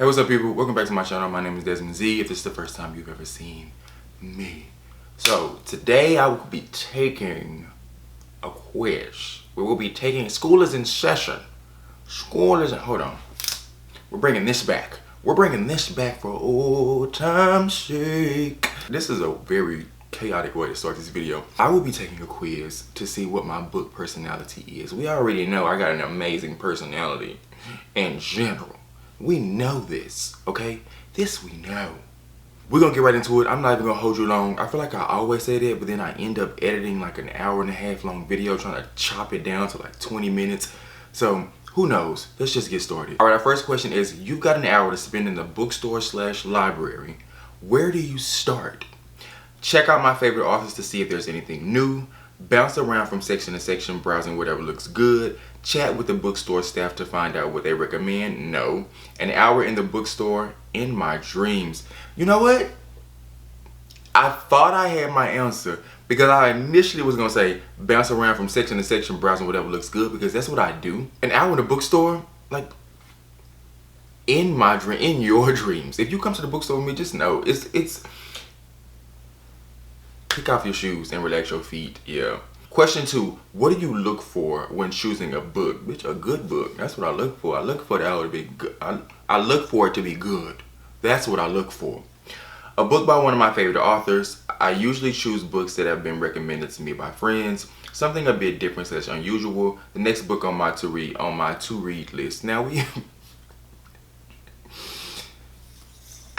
Hey, what's up, people? Welcome back to my channel. My name is Desmond Z, if this is the first time you've ever seen me. So, today I will be taking a quiz. We will be taking, school is in session. Hold on. We're bringing this back. We're bringing this back for old time's sake. This is a very chaotic way to start this video. I will be taking a quiz to see what my book personality is. We already know I got an amazing personality in general. We know this, okay? This we know. We're gonna get right into it. I'm not even gonna hold you long. I feel like I always say that, but then I end up editing like an hour and a half long video trying to chop it down to like 20 minutes. So who knows? Let's just get started. All right, our first question is, you've got an hour to spend in the bookstore/library. Where do you start? Check out my favorite authors to see if there's anything new. Bounce around from section to section, browsing whatever looks good. Chat with the bookstore staff to find out what they recommend. No. An hour in the bookstore in my dreams. You know what? I thought I had my answer because I initially was going to say bounce around from section to section, browsing whatever looks good, because that's what I do. An hour in the bookstore, like in my dream, in your dreams. If you come to the bookstore with me, just know it's kick off your shoes and relax your feet. Yeah. Question 2. What do you look for when choosing a book? Bitch, a good book. That's what I look for. I look for the hour to be good. I look for it to be good. That's what I look for. A book by one of my favorite authors. I usually choose books that have been recommended to me by friends. Something a bit different / unusual. The next book on my to read list. Now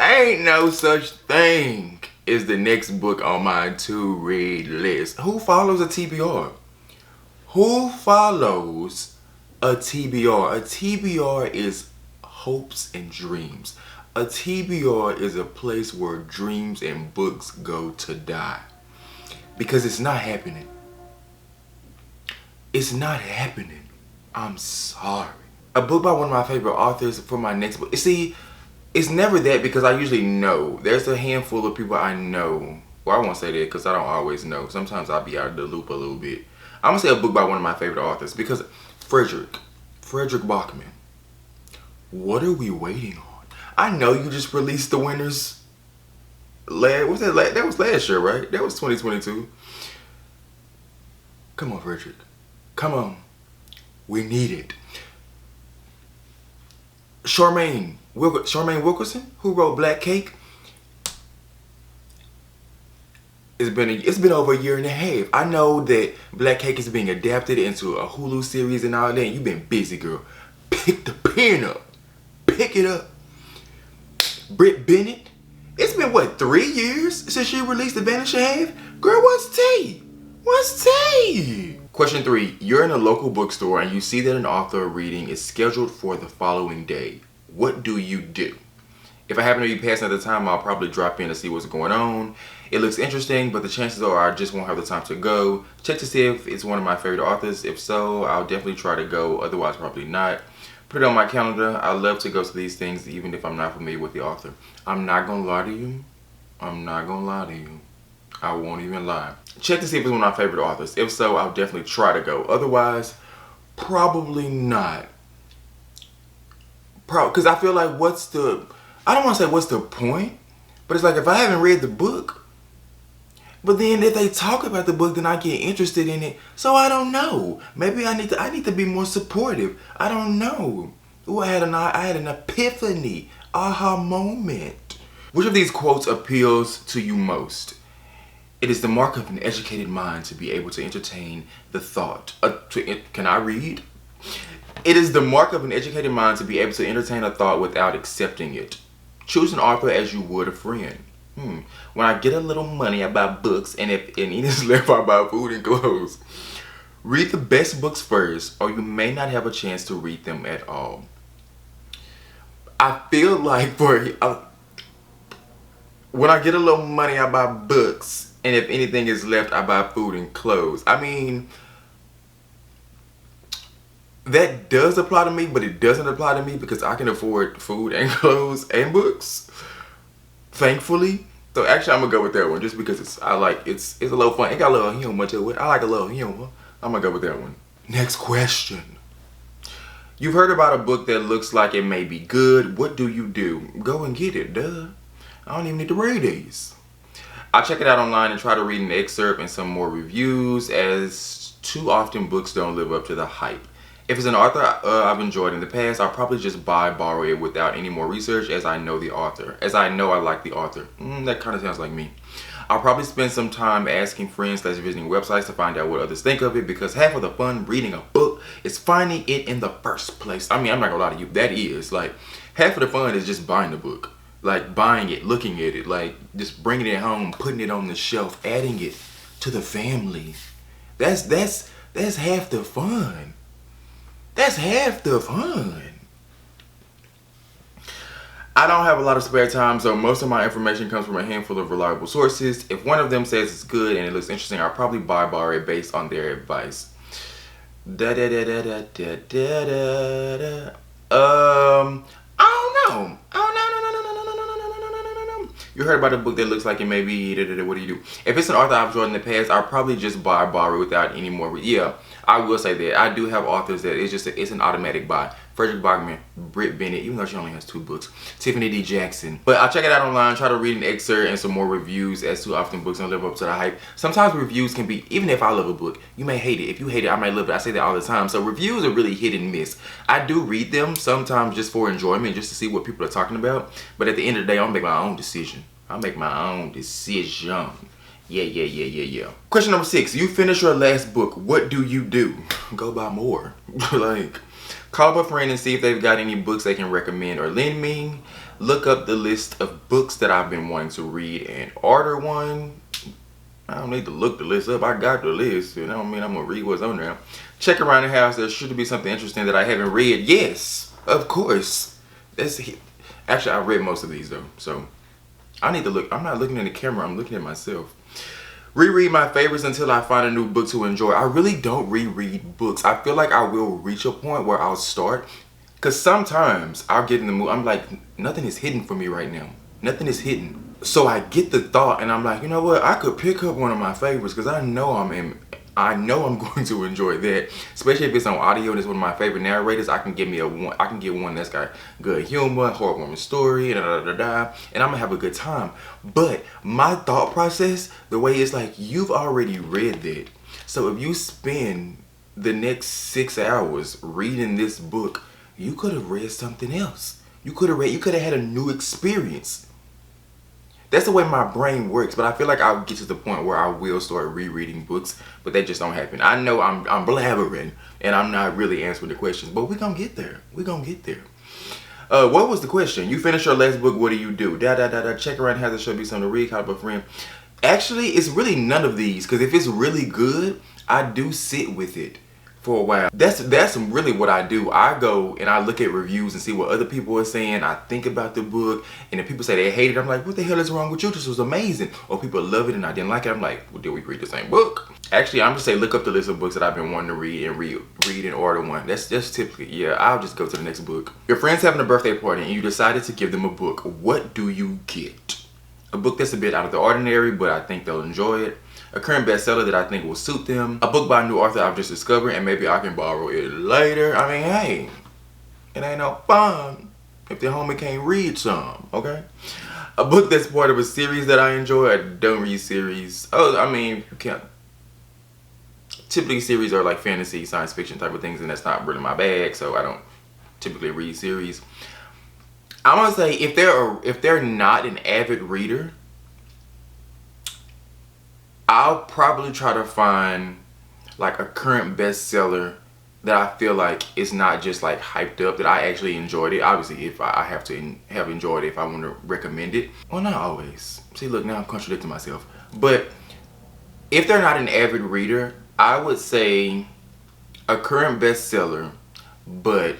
ain't no such thing is the next book on my to-read list. Who follows a TBR? Who follows a TBR? A TBR is hopes and dreams. A TBR is a place where dreams and books go to die. Because it's not happening. It's not happening. I'm sorry. A book by one of my favorite authors for my next book. See, it's never that, because I usually know. There's a handful of people I know. Well, I won't say that because I don't always know. Sometimes I'll be out of the loop a little bit. I'm going to say a book by one of my favorite authors because Frederick Bachman. What are we waiting on? I know you just released the winners. That was last year, right? That was 2022. Come on, Frederick. Come on. We need it. Charmaine Wilkerson, who wrote Black Cake. It's been over a year and a half. I know that Black Cake is being adapted into a Hulu series and all that. And you've been busy, girl. Pick the pen up. Pick it up. Britt Bennett. It's been, what, 3 years since she released The Vanishing Half? Girl, what's tea? What's tea? Question 3. You're in a local bookstore and you see that an author reading is scheduled for the following day. What do you do? If I happen to be passing at the time, I'll probably drop in to see what's going on. It looks interesting, but the chances are I just won't have the time to go. Check to see if it's one of my favorite authors. If so, I'll definitely try to go. Otherwise, probably not. Put it on my calendar. I love to go to these things even if I'm not familiar with the author. I'm not gonna lie to you. I'm not gonna lie to you. I won't even lie. Check to see if it's one of my favorite authors. If so, I'll definitely try to go. Otherwise, probably not. Because I feel like I don't want to say what's the point, but it's like if I haven't read the book, but then if they talk about the book, then I get interested in it. So I don't know. Maybe I need to be more supportive. I don't know. Ooh, I had an epiphany, aha moment. Which of these quotes appeals to you most? It is the mark of an educated mind to be able to entertain the thought. Can I read? It is the mark of an educated mind to be able to entertain a thought without accepting it. Choose an author as you would a friend. When I get a little money, I buy books, and if any is left, I buy food and clothes. Read the best books first, or you may not have a chance to read them at all. I feel like when I get a little money, I buy books, and if anything is left, I buy food and clothes. I mean, that does apply to me, but it doesn't apply to me because I can afford food and clothes and books, thankfully. So actually, I'm gonna go with that one just because it's a little fun. It got a little humor to it. I like a little humor. I'm gonna go with that one. Next question. You've heard about a book that looks like it may be good. What do you do? Go and get it, duh. I don't even need to read these. I check it out online and try to read an excerpt and some more reviews, as too often books don't live up to the hype. If it's an author I've enjoyed in the past, I'll probably just borrow it without any more research, as I know the author. As I know I like the author. That kind of sounds like me. I'll probably spend some time asking friends / visiting websites to find out what others think of it, because half of the fun reading a book is finding it in the first place. I mean, I'm not gonna lie to you, that is. Like, half of the fun is just buying the book. Like, buying it, looking at it, like, just bringing it home, putting it on the shelf, adding it to the family. That's half the fun. That's half the fun. I don't have a lot of spare time, so most of my information comes from a handful of reliable sources. If one of them says it's good and it looks interesting, I'll probably borrow it based on their advice. I don't know. You heard about a book that looks like it may be what do you do? If it's an author I've enjoyed in the past, I'll probably just borrow without any more. Yeah, I will say that. I do have authors that it's an automatic buy. Frederick Bachman, Britt Bennett, even though she only has 2 books. Tiffany D. Jackson. But I'll check it out online, try to read an excerpt and some more reviews, as too often books don't live up to the hype. Sometimes reviews can be, even if I love a book, you may hate it. If you hate it, I might love it. I say that all the time. So reviews are really hit and miss. I do read them sometimes just for enjoyment, just to see what people are talking about. But at the end of the day, I'll make my own decision. I'll make my own decision. Yeah. Question number 6. You finish your last book. What do you do? Go buy more. Like, call up a friend and see if they've got any books they can recommend or lend me. Look up the list of books that I've been wanting to read and order one. I don't need to look the list up. I got the list. You know what I mean? I'm going to read what's on there. Check around the house. There should be something interesting that I haven't read. Yes, of course. Actually, I read most of these though. So I need to look. I'm not looking in the camera. I'm looking at myself. Reread my favorites until I find a new book to enjoy. I really don't reread books. I feel like I will reach a point where I'll start, because sometimes I'll get in the mood. I'm like, nothing is hidden for me right now. Nothing is hidden. So I get the thought and I'm like, you know what? I could pick up one of my favorites, because I know I'm going to enjoy that. Especially if it's on audio and it's one of my favorite narrators. I can get one that's got good humor, heartwarming story, and I'm gonna have a good time. But my thought process, the way it's like, you've already read that. So if you spend the next 6 hours reading this book, you could have read something else. You could have had a new experience. That's the way my brain works, but I feel like I'll get to the point where I will start rereading books, but that just don't happen. I know I'm blabbering and I'm not really answering the questions, but we're gonna get there. We're gonna get there. What was the question? You finish your last book, what do you do? Check around, has there should be something to read, call up a friend. Actually, it's really none of these, because if it's really good, I do sit with it for a while. That's really what I do. I go and I look at reviews and see what other people are saying. I think about the book, and if people say they hate it, I'm like, what the hell is wrong with you? This was amazing. Or people love it and I didn't like it, I'm like, well, did we read the same book? Actually, I'm just saying, look up the list of books that I've been wanting to read and order one. That's just typically, yeah, I'll just go to the next book. Your friend's having a birthday party and you decided to give them a book. What do you get? A book that's a bit out of the ordinary, but I think they'll enjoy it. A current bestseller that I think will suit them. A book by a new author I've just discovered, and maybe I can borrow it later. I mean, hey, it ain't no fun if the homie can't read some, okay? A book that's part of a series that I enjoy. I don't read series. Oh, I mean, you can't. Typically series are like fantasy, science fiction type of things, and that's not really my bag, so I don't typically read series. I'm gonna say, if they're not an avid reader, I'll probably try to find like a current bestseller that I feel like is not just like hyped up, that I actually enjoyed it. Obviously, if I have to have enjoyed it, if I want to recommend it. Well, not always. See, look, now I'm contradicting myself. But if they're not an avid reader, I would say a current bestseller, but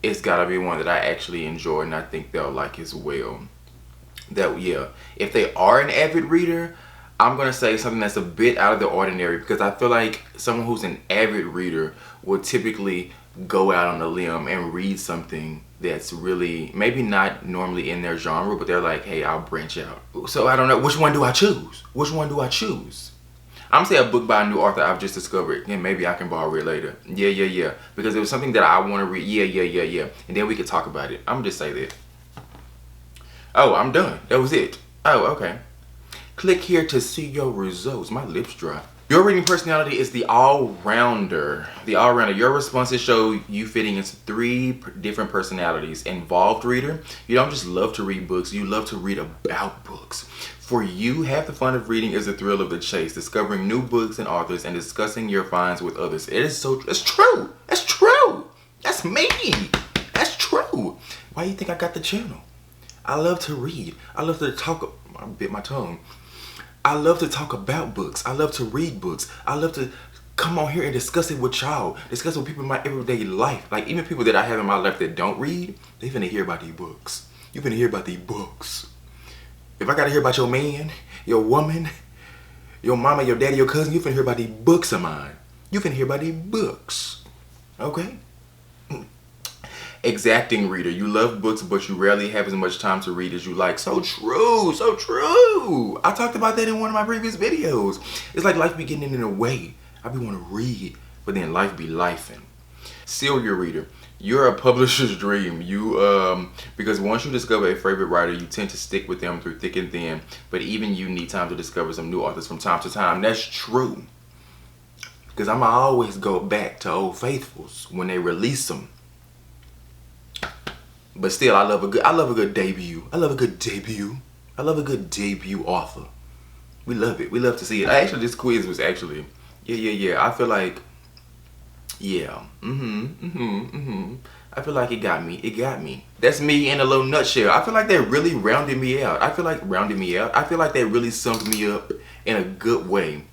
it's gotta be one that I actually enjoy and I think they'll like as well. Yeah, if they are an avid reader, I'm gonna say something that's a bit out of the ordinary, because I feel like someone who's an avid reader will typically go out on a limb and read something that's really maybe not normally in their genre, but they're like, hey, I'll branch out. So I don't know, which one do I choose? Which one do I choose? I'm saying a book by a new author I've just discovered, and maybe I can borrow it later. Yeah. Because it was something that I want to read. Yeah. And then we could talk about it. I'm just say that. Oh, I'm done. That was it. Oh, okay. Click here to see your results. My lips dry. Your reading personality is the all-rounder. The all-rounder. Your responses show you fitting into 3 different personalities. Involved reader. You don't just love to read books. You love to read about books. For you, half the fun of reading is the thrill of the chase, discovering new books and authors and discussing your finds with others. It's true. That's true. That's me. That's true. Why do you think I got the channel? I love to read. I love to talk. I bit my tongue. I love to talk about books. I love to read books. I love to come on here and discuss it with y'all. Discuss it with people in my everyday life. Like even people that I have in my life that don't read, they finna hear about these books. You finna hear about these books. If I gotta hear about your man, your woman, your mama, your daddy, your cousin, you finna hear about these books of mine. You finna hear about these books. Okay? Exacting reader. You love books, but you rarely have as much time to read as you like. So true. So true. I talked about that in one of my previous videos. It's like life be getting in the way. I be want to read, but then life be lifing. Serial reader. You're a publisher's dream. Because once you discover a favorite writer, you tend to stick with them through thick and thin. But even you need time to discover some new authors from time to time. That's true. Because I'ma always go back to Old Faithfuls when they release them. But still, I love a good debut. I love a good debut. I love a good debut author. We love it. We love to see it. Actually, this quiz was actually, yeah. I feel like, yeah, I feel like it got me. It got me. That's me in a little nutshell. I feel like that really rounded me out. I feel like that really summed me up in a good way.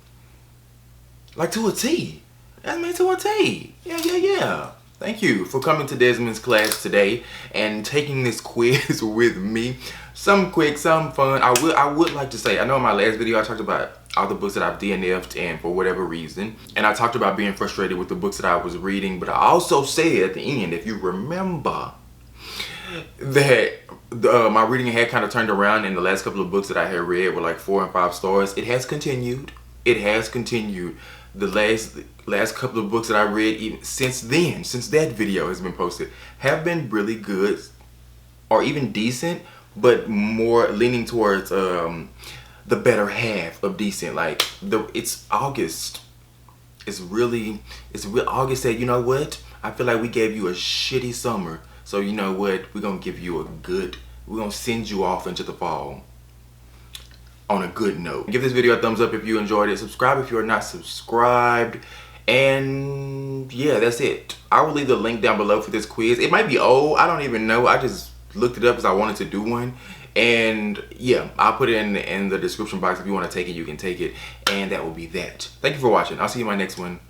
Like to a T. That's me to a T. Yeah. Thank you for coming to Desmond's class today and taking this quiz with me. Some quick, some fun. I would like to say, I know in my last video I talked about all the books that I've DNF'd and for whatever reason. And I talked about being frustrated with the books that I was reading. But I also said at the end, if you remember, that my reading had kind of turned around and the last couple of books that I had read were like 4 and 5 stars. It has continued. It has continued. The last couple of books that I read even since then, since that video has been posted, have been really good or even decent, but more leaning towards the better half of decent. Like it's August. August said, you know what? I feel like we gave you a shitty summer. So you know what? We're gonna give you we're gonna send you off into the fall on a good note. Give this video a thumbs up if you enjoyed it. Subscribe if you are not subscribed. And yeah, that's it. I will leave the link down below for this quiz. It might be old. I don't even know. I just looked it up because I wanted to do one. And yeah, I'll put it in the description box. If you want to take it, you can take it. And that will be that. Thank you for watching. I'll see you in my next one.